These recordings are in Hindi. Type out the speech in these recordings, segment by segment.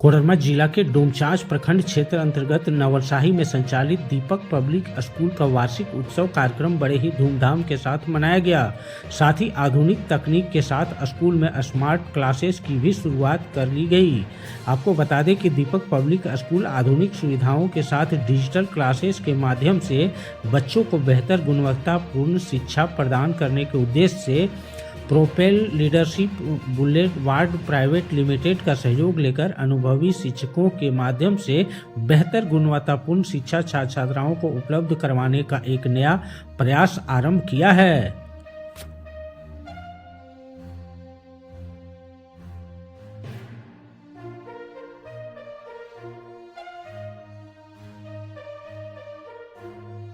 कोडरमा जिला के डोमचांच प्रखंड क्षेत्र अंतर्गत नवलसाही में संचालित दीपक पब्लिक स्कूल का वार्षिक उत्सव कार्यक्रम बड़े ही धूमधाम के साथ मनाया गया। साथ ही आधुनिक तकनीक के साथ स्कूल में स्मार्ट क्लासेस की भी शुरुआत कर ली गई। आपको बता दें कि दीपक पब्लिक स्कूल आधुनिक सुविधाओं के साथ डिजिटल क्लासेस के माध्यम से बच्चों को बेहतर गुणवत्तापूर्ण शिक्षा प्रदान करने के उद्देश्य से propel leadership bullet ward private limited का सहयोग लेकर अनुभवी शिक्षकों के माध्यम से बेहतर गुणवत्तापूर्ण शिक्षा छात्र छात्राओं को उपलब्ध करवाने का एक नया प्रयास आरंभ किया है।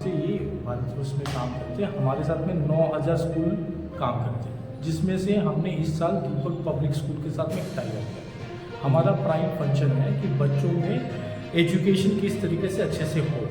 ये भारत वर्ष में काम करते हैं। हमारे साथ में 9000 स्कूल काम करते हैं, जिसमें से हमने इस साल दीपक पब्लिक स्कूल के साथ में टाई अप किया। हमारा प्राइम फंक्शन है कि बच्चों में एजुकेशन किस तरीके से अच्छे से हो,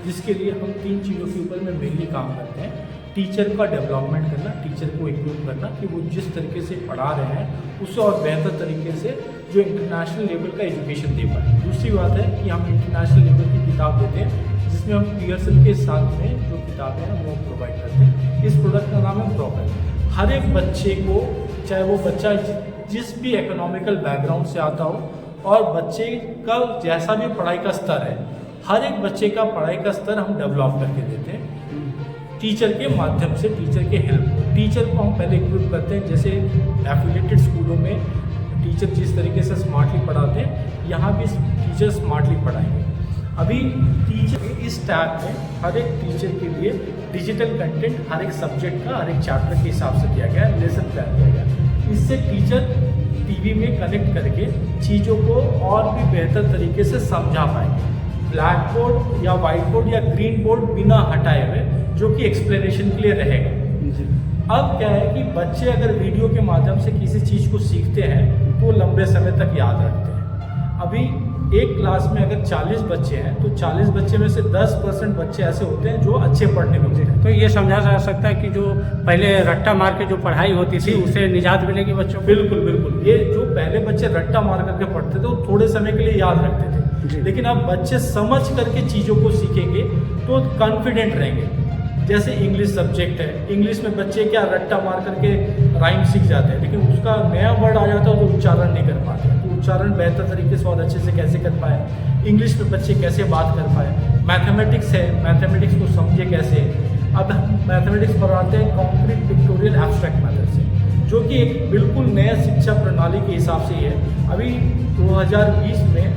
जिसके लिए हम 3 चीज़ों के ऊपर में मेनली काम करते हैं। टीचर का डेवलपमेंट करना, टीचर को इक्विप करना कि वो जिस तरीके से पढ़ा रहे हैं उससे और बेहतर तरीके से जो इंटरनेशनल लेवल का एजुकेशन दे पाए। दूसरी बात है कि हम इंटरनेशनल लेवल की किताब देते हैं, जिसमें हम पीयरसन के साथ में जो किताबें हैं वो प्रोवाइड करते हैं। इस प्रोडक्ट का नाम है प्रोपेल। हर एक बच्चे को, चाहे वो बच्चा जिस भी इकोनॉमिकल बैकग्राउंड से आता हो और बच्चे का जैसा भी पढ़ाई का स्तर है, हर एक बच्चे का पढ़ाई का स्तर हम डेवलप करके देते हैं टीचर के माध्यम से, टीचर के हेल्प। टीचर को हम पहले इक्विप करते हैं, जैसे एफिलिएटेड स्कूलों में टीचर जिस तरीके से स्मार्टली पढ़ाते हैं, यहाँ भी टीचर स्मार्टली पढ़ाएंगे। अभी टीचर इस टैब में हर एक टीचर के लिए डिजिटल कंटेंट हर एक सब्जेक्ट का, हर एक चैप्टर के हिसाब से दिया गया है, लेसन प्लान दिया गया। इससे टीचर टीवी में कनेक्ट करके चीज़ों को और भी बेहतर तरीके से समझा पाएंगे। ब्लैक बोर्ड या वाइट बोर्ड या ग्रीन बोर्ड बिना हटाए हुए, जो कि एक्सप्लेनेशन के लिए रहेगा। अब क्या है कि बच्चे अगर वीडियो के माध्यम से किसी चीज़ को सीखते हैं तो लंबे समय तक याद रखते हैं। अभी एक क्लास में अगर 40 बच्चे हैं तो 40 बच्चे में से 10% बच्चे ऐसे होते हैं जो अच्छे पढ़ने में होते हैं। तो ये समझा जा सकता है कि जो पहले रट्टा मार के जो पढ़ाई होती थी उसे निजात मिलेगी बच्चों को। बिल्कुल बिल्कुल। ये जो पहले बच्चे रट्टा मार करके पढ़ते थे वो थोड़े समय के लिए याद रखते थे, लेकिन अब बच्चे समझ करके चीज़ों को सीखेंगे तो कॉन्फिडेंट रहेंगे। जैसे इंग्लिश सब्जेक्ट है, इंग्लिश में बच्चे क्या रट्टा मार करके राइम सीख जाते हैं, लेकिन उसका नया वर्ड आ जाता है तो उच्चारण नहीं कर पाते। तो उच्चारण बेहतर तरीके से और अच्छे से कैसे कर पाए, इंग्लिश में बच्चे कैसे बात कर पाए। मैथमेटिक्स है, मैथमेटिक्स को समझे कैसे। अब हम मैथमेटिक्स पढ़ाते हैं कॉन्क्रीट पिक्टोरियल एब्स्ट्रैक्ट मेथड से, जो कि एक बिल्कुल नया शिक्षा प्रणाली के हिसाब से ही है। अभी 2020 में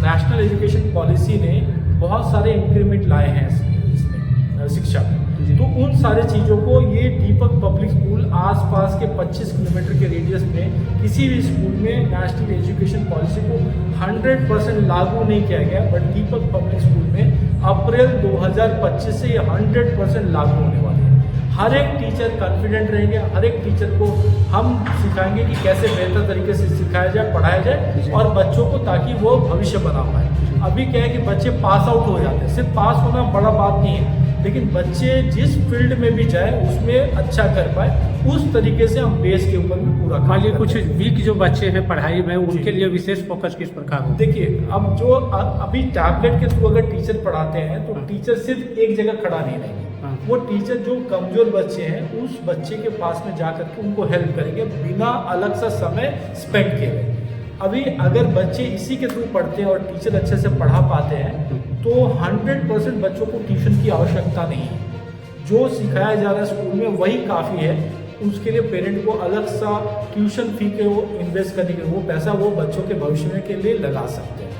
नेशनल एजुकेशन पॉलिसी ने बहुत सारे इंक्रीमेंट लाए हैं इसमें शिक्षा में। तो उन सारे चीज़ों को ये दीपक पब्लिक स्कूल आसपास के 25 किलोमीटर के रेडियस में किसी भी स्कूल में नेशनल एजुकेशन पॉलिसी को 100% लागू नहीं किया गया, बट दीपक पब्लिक स्कूल में अप्रैल 2025 से ये 100% लागू होने वाले हैं। हर एक टीचर कॉन्फिडेंट रहेंगे, हर एक टीचर को हम सिखाएंगे कि कैसे बेहतर तरीके से सिखाया जाए, पढ़ाया जाए और बच्चों को, ताकि वो भविष्य बना पाए। अभी क्या है कि बच्चे पास आउट हो जाते हैं, सिर्फ पास होना बड़ा बात नहीं है, लेकिन बच्चे जिस फील्ड में भी जाए उसमें अच्छा कर पाए, उस तरीके से हम बेस के ऊपर भी पूरा मान लीजिए कुछ वीक जो बच्चे हैं पढ़ाई में, उनके लिए विशेष फोकस किस प्रकार हो? देखिए, अब जो अभी टैबलेट के थ्रू अगर टीचर पढ़ाते हैं तो टीचर सिर्फ एक जगह खड़ा नहीं रहेंगे। वो टीचर जो कमजोर बच्चे हैं उस बच्चे के पास में जा करके उनको हेल्प करेंगे बिना अलग सा समय स्पेंड किए। अभी अगर बच्चे इसी के थ्रू पढ़ते हैं और टीचर अच्छे से पढ़ा पाते हैं तो 100% बच्चों को ट्यूशन की आवश्यकता नहीं है। जो सिखाया जा रहा है स्कूल में वही काफ़ी है। उसके लिए पेरेंट को अलग सा ट्यूशन फी के वो इन्वेस्ट करने के वो पैसा वो बच्चों के भविष्य में के लिए लगा सकते हैं।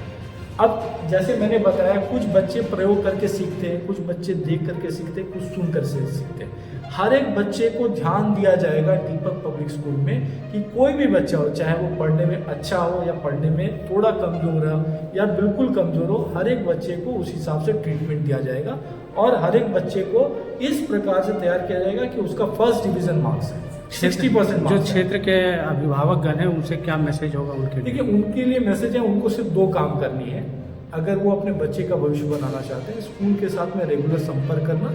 अब जैसे मैंने बताया, कुछ बच्चे प्रयोग करके सीखते हैं, कुछ बच्चे देख करके सीखते हैं, कुछ सुन कर सीखते हैं। हर एक बच्चे को ध्यान दिया जाएगा दीपक पब्लिक स्कूल में कि कोई भी बच्चा हो, चाहे वो पढ़ने में अच्छा हो या पढ़ने में थोड़ा कमज़ोर हो या बिल्कुल कमज़ोर हो, हर एक बच्चे को उस हिसाब से ट्रीटमेंट दिया जाएगा और हर एक बच्चे को इस प्रकार से तैयार किया जाएगा कि उसका फर्स्ट डिवीज़न मार्क्स है 60%। जो क्षेत्र के अभिभावक गण हैं उनसे क्या मैसेज होगा उनके लिए? देखिए, उनके लिए मैसेज है, उनको सिर्फ 2 काम करनी है। अगर वो अपने बच्चे का भविष्य बनाना चाहते हैं, स्कूल के साथ में रेगुलर संपर्क करना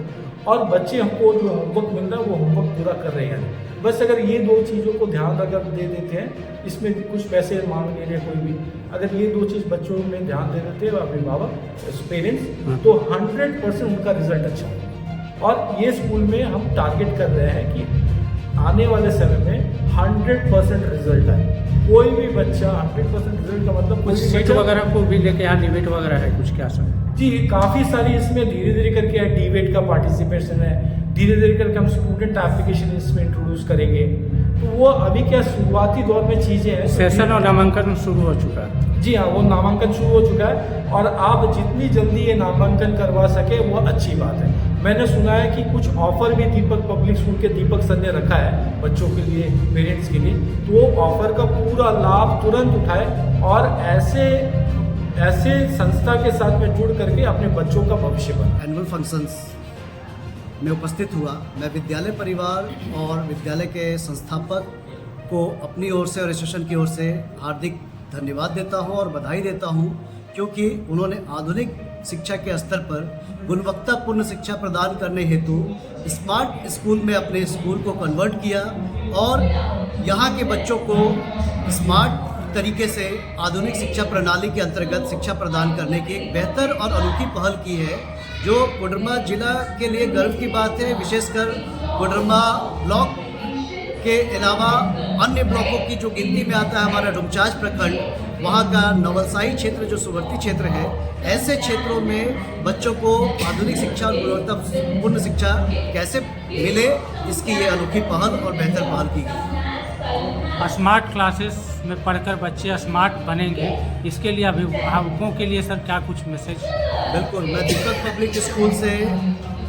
और बच्चे हमको जो होमवर्क मिल रहा है वो होमवर्क पूरा कर रहे हैं। बस अगर ये दो चीज़ों को ध्यान अगर दे देते हैं, इसमें कुछ पैसे मांग नहीं रहे कोई भी, अगर ये दो चीज़ बच्चों में ध्यान दे देते हैं अभिभावक पेरेंट्स, तो 100% उनका रिजल्ट अच्छा होगा। और ये स्कूल में हम टारगेट कर रहे हैं कि आने वाले समय में 100% रिजल्ट आए। कोई भी बच्चा 100% रिजल्ट का मतलब कुछ सीट वगैरह को भी लेके यहाँ डिबेट वगैरह है कुछ क्या सर? जी काफ़ी सारी इसमें धीरे धीरे करके है, डिबेट का पार्टिसिपेशन है, धीरे धीरे करके हम स्टूडेंट एप्लीकेशन इसमें इंट्रोड्यूस करेंगे। तो वो अभी क्या शुरुआती दौर में चीज़ें हैं। सेशन और नामांकन शुरू हो चुका है? जी हाँ, वो नामांकन शुरू हो चुका है और आप जितनी जल्दी ये नामांकन करवा सके वो अच्छी बात है। मैंने सुना है कि कुछ ऑफर भी दीपक पब्लिक स्कूल के दीपक सर ने रखा है बच्चों के लिए, पेरेंट्स के लिए, तो वो ऑफर का पूरा लाभ तुरंत उठाए और ऐसे संस्था के साथ में जुड़ करके अपने बच्चों का भविष्य बनाए। एनुअल फंक्शंस में उपस्थित हुआ। मैं विद्यालय परिवार और विद्यालय के संस्थापक को अपनी ओर से और एसोसिएशन की ओर से हार्दिक धन्यवाद देता हूं और बधाई देता हूं, क्योंकि उन्होंने आधुनिक शिक्षा के स्तर पर गुणवत्तापूर्ण शिक्षा प्रदान करने हेतु स्मार्ट स्कूल में अपने स्कूल को कन्वर्ट किया और यहाँ के बच्चों को स्मार्ट तरीके से आधुनिक शिक्षा प्रणाली के अंतर्गत शिक्षा प्रदान करने की एक बेहतर और अनोखी पहल की है, जो कोडरमा जिला के लिए गर्व की बात है। विशेषकर कोडरमा ब्लॉक के अलावा अन्य ब्लॉकों की जो गिनती में आता है हमारा डुमचांच प्रखंड, वहाँ का नवलसाही क्षेत्र जो सुवर्ती क्षेत्र है, ऐसे क्षेत्रों में बच्चों को आधुनिक शिक्षा और गुणवत्तापूर्ण शिक्षा कैसे मिले, इसकी ये अनोखी पहल और बेहतर पहल की गई। स्मार्ट क्लासेस में पढ़कर बच्चे स्मार्ट बनेंगे, इसके लिए अभिभावकों के लिए सर क्या कुछ मैसेज? बिल्कुल, मैं दीपक पब्लिक स्कूल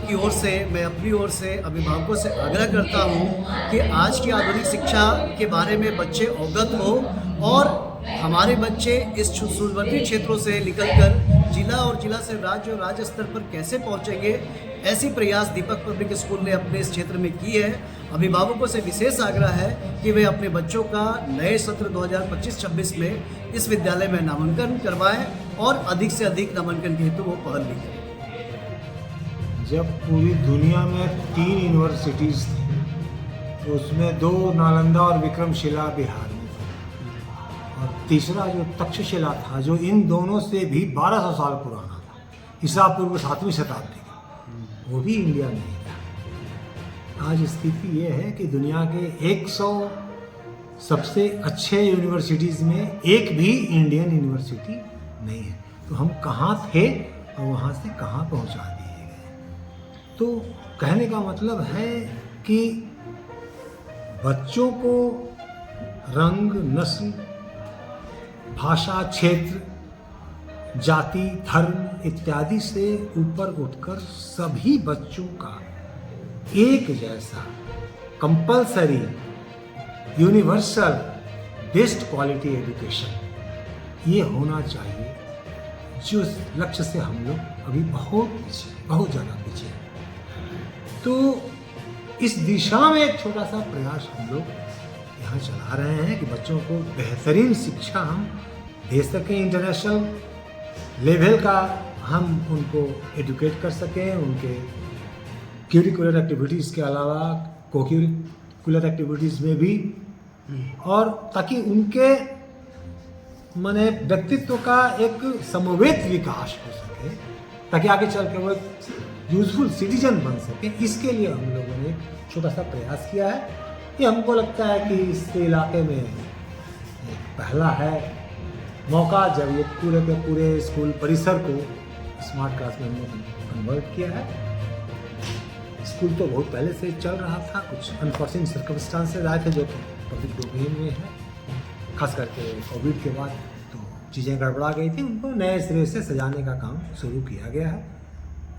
की ओर से मैं अपनी ओर से अभिभावकों से आग्रह करता हूं कि आज की आधुनिक शिक्षा के बारे में बच्चे अवगत हो और हमारे बच्चे इस सुदूरवर्ती क्षेत्रों से निकलकर जिला और जिला से राज्य और राज्य स्तर पर कैसे पहुंचेंगे, ऐसी प्रयास दीपक पब्लिक स्कूल ने अपने इस क्षेत्र में की है। अभिभावकों से विशेष आग्रह है कि वे अपने बच्चों का नए सत्र 2025-26 में इस विद्यालय में नामांकन करवाएं और अधिक से अधिक नामांकन के हेतु वो पहल भी करें। जब पूरी दुनिया में 3 यूनिवर्सिटीज़ थी, तो उसमें 2 नालंदा और विक्रमशिला बिहार में था, और तीसरा जो तक्षशिला था, जो इन दोनों से भी 1200 साल पुराना था, ईसा पूर्व 7वीं शताब्दी का, वो भी इंडिया में ही था। आज स्थिति ये है कि दुनिया के 100 सबसे अच्छे यूनिवर्सिटीज़ में एक भी इंडियन यूनिवर्सिटी नहीं है। तो हम कहाँ थे और वहाँ से कहाँ पहुँचा दिए गए। तो कहने का मतलब है कि बच्चों को रंग, नस्ल, भाषा, क्षेत्र, जाति, धर्म इत्यादि से ऊपर उठकर सभी बच्चों का एक जैसा compulsory universal best quality education ये होना चाहिए, जो लक्ष्य से हम लोग अभी बहुत ज़्यादा पीछे हैं। तो इस दिशा में एक छोटा सा प्रयास हम लोग यहाँ चला रहे हैं कि बच्चों को बेहतरीन शिक्षा हम दे सकें, इंटरनेशनल लेवल का हम उनको एजुकेट कर सकें, उनके करिकुलर एक्टिविटीज़ के अलावा को-करिकुलर एक्टिविटीज़ में भी, और ताकि उनके माने व्यक्तित्व का एक समवेत विकास हो सके, ताकि आगे चल के वो एक यूजफुल सिटीजन बन सके। इसके लिए हम लोगों ने एक छोटा सा प्रयास किया है। ये हमको लगता है कि इस इलाके में एक पहला है मौका, जब ये पूरे के पूरे स्कूल परिसर को स्मार्ट क्लास में हमने कन्वर्ट किया है। स्कूल तो बहुत पहले से चल रहा था, कुछ अनफॉर्चुनेट सर्कमस्टांसेस आए थे जो कि पब्लिक डोमेन में है, खास करके कोविड के बाद तो चीज़ें गड़बड़ा गई थी, उनको नए सिरे से सजाने का काम शुरू किया गया है।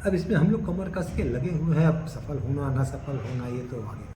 अब इसमें हम लोग कमर कस के लगे हुए हैं, अब सफल होना ना सफल होना ये तो आगे